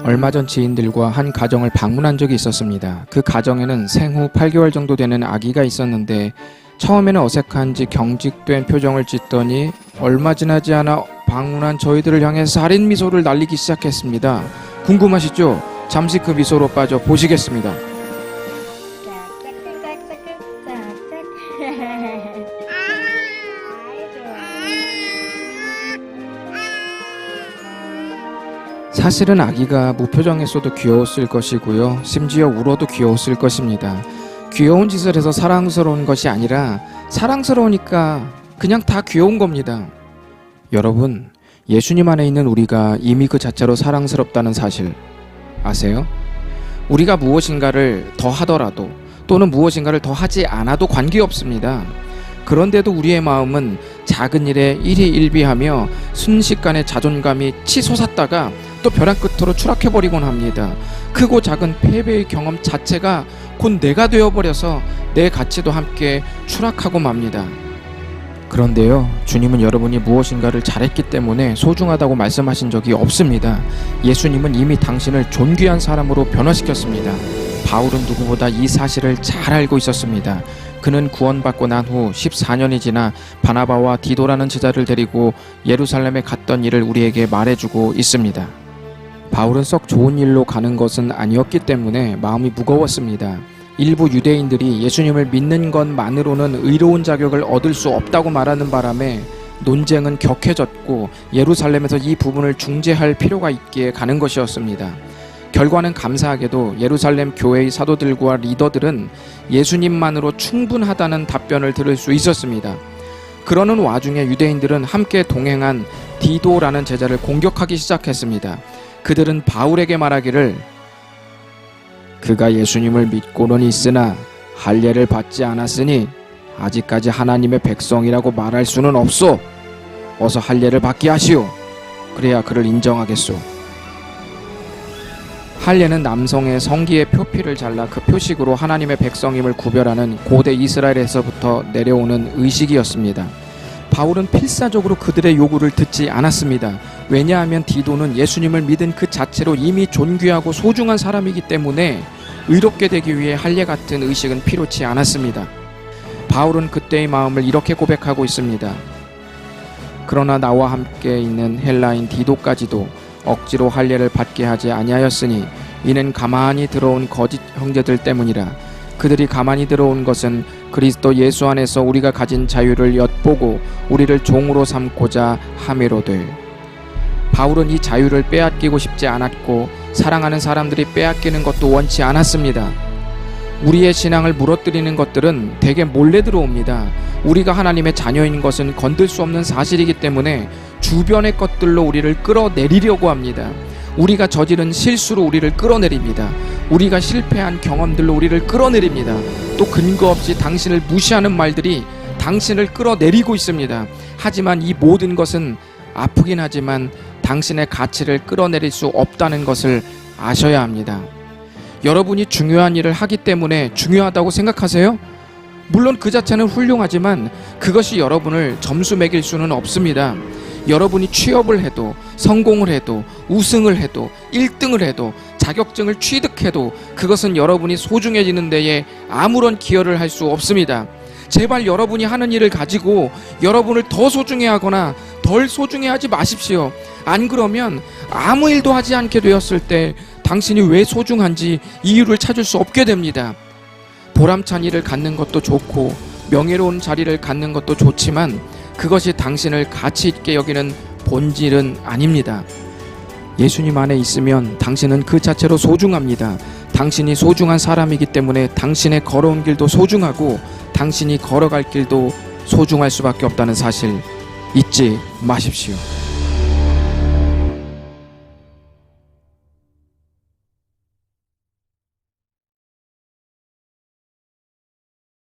얼마 전 지인들과 한 가정을 방문한 적이 있었습니다. 그 가정에는 생후 8개월 정도 되는 아기가 있었는데 처음에는 어색한지 경직된 표정을 짓더니 얼마 지나지 않아 방문한 저희들을 향해 살인 미소를 날리기 시작했습니다. 궁금하시죠? 잠시 그 미소로 빠져 보시겠습니다. 사실은 아기가 무표정했어도 귀여웠을 것이고요. 심지어 울어도 귀여웠을 것입니다. 귀여운 짓을 해서 사랑스러운 것이 아니라 사랑스러우니까 그냥 다 귀여운 겁니다. 여러분, 예수님 안에 있는 우리가 이미 그 자체로 사랑스럽다는 사실 아세요? 우리가 무엇인가를 더 하더라도 또는 무엇인가를 더 하지 않아도 관계없습니다. 그런데도 우리의 마음은 작은 일에 일희일비하며 순식간에 자존감이 치솟았다가 또 벼랑 끝으로 추락해버리곤 합니다. 크고 작은 패배의 경험 자체가 곧 내가 되어버려서 내 가치도 함께 추락하고 맙니다. 그런데요, 주님은 여러분이 무엇인가를 잘했기 때문에 소중하다고 말씀하신 적이 없습니다. 예수님은 이미 당신을 존귀한 사람으로 변화시켰습니다. 바울은 누구보다 이 사실을 잘 알고 있었습니다. 그는 구원받고 난 후 14년이 지나 바나바와 디도라는 제자를 데리고 예루살렘에 갔던 일을 우리에게 말해주고 있습니다. 바울은 썩 좋은 일로 가는 것은 아니었기 때문에 마음이 무거웠습니다. 일부 유대인들이 예수님을 믿는 것만으로는 의로운 자격을 얻을 수 없다고 말하는 바람에 논쟁은 격해졌고 예루살렘에서 이 부분을 중재할 필요가 있기에 가는 것이었습니다. 결과는 감사하게도 예루살렘 교회의 사도들과 리더들은 예수님만으로 충분하다는 답변을 들을 수 있었습니다. 그러는 와중에 유대인들은 함께 동행한 디도라는 제자를 공격하기 시작했습니다. 그들은 바울에게 말하기를 그가 예수님을 믿고는 있으나 할례를 받지 않았으니 아직까지 하나님의 백성이라고 말할 수는 없소. 어서 할례를 받게 하시오. 그래야 그를 인정하겠소. 할례는 남성의 성기의 표피를 잘라 그 표식으로 하나님의 백성임을 구별하는 고대 이스라엘에서부터 내려오는 의식이었습니다. 바울은 필사적으로 그들의 요구를 듣지 않았습니다. 왜냐하면 디도는 예수님을 믿은 그 자체로 이미 존귀하고 소중한 사람이기 때문에 의롭게 되기 위해 할례 같은 의식은 필요치 않았습니다. 바울은 그때의 마음을 이렇게 고백하고 있습니다. 그러나 나와 함께 있는 헬라인 디도까지도 억지로 할례를 받게 하지 아니하였으니 이는 가만히 들어온 거짓 형제들 때문이라. 그들이 가만히 들어온 것은 그리스도 예수 안에서 우리가 가진 자유를 엿보고 우리를 종으로 삼고자 함이로되. 바울은 이 자유를 빼앗기고 싶지 않았고 사랑하는 사람들이 빼앗기는 것도 원치 않았습니다. 우리의 신앙을 무너뜨리는 것들은 대개 몰래 들어옵니다. 우리가 하나님의 자녀인 것은 건들 수 없는 사실이기 때문에 주변의 것들로 우리를 끌어내리려고 합니다. 우리가 저지른 실수로 우리를 끌어내립니다. 우리가 실패한 경험들로 우리를 끌어내립니다. 또 근거 없이 당신을 무시하는 말들이 당신을 끌어내리고 있습니다. 하지만 이 모든 것은 아프긴 하지만 당신의 가치를 끌어내릴 수 없다는 것을 아셔야 합니다. 여러분이 중요한 일을 하기 때문에 중요하다고 생각하세요? 물론 그 자체는 훌륭하지만 그것이 여러분을 점수 매길 수는 없습니다. 여러분이 취업을 해도 성공을 해도 우승을 해도 1등을 해도 자격증을 취득해도 그것은 여러분이 소중해지는 데에 아무런 기여를 할 수 없습니다. 제발 여러분이 하는 일을 가지고 여러분을 더 소중해하거나 덜 소중해하지 마십시오. 안 그러면 아무 일도 하지 않게 되었을 때 당신이 왜 소중한지 이유를 찾을 수 없게 됩니다. 보람찬 일을 갖는 것도 좋고 명예로운 자리를 갖는 것도 좋지만 그것이 당신을 가치 있게 여기는 본질은 아닙니다. 예수님 안에 있으면 당신은 그 자체로 소중합니다. 당신이 소중한 사람이기 때문에 당신의 걸어온 길도 소중하고 당신이 걸어갈 길도 소중할 수밖에 없다는 사실 잊지 마십시오.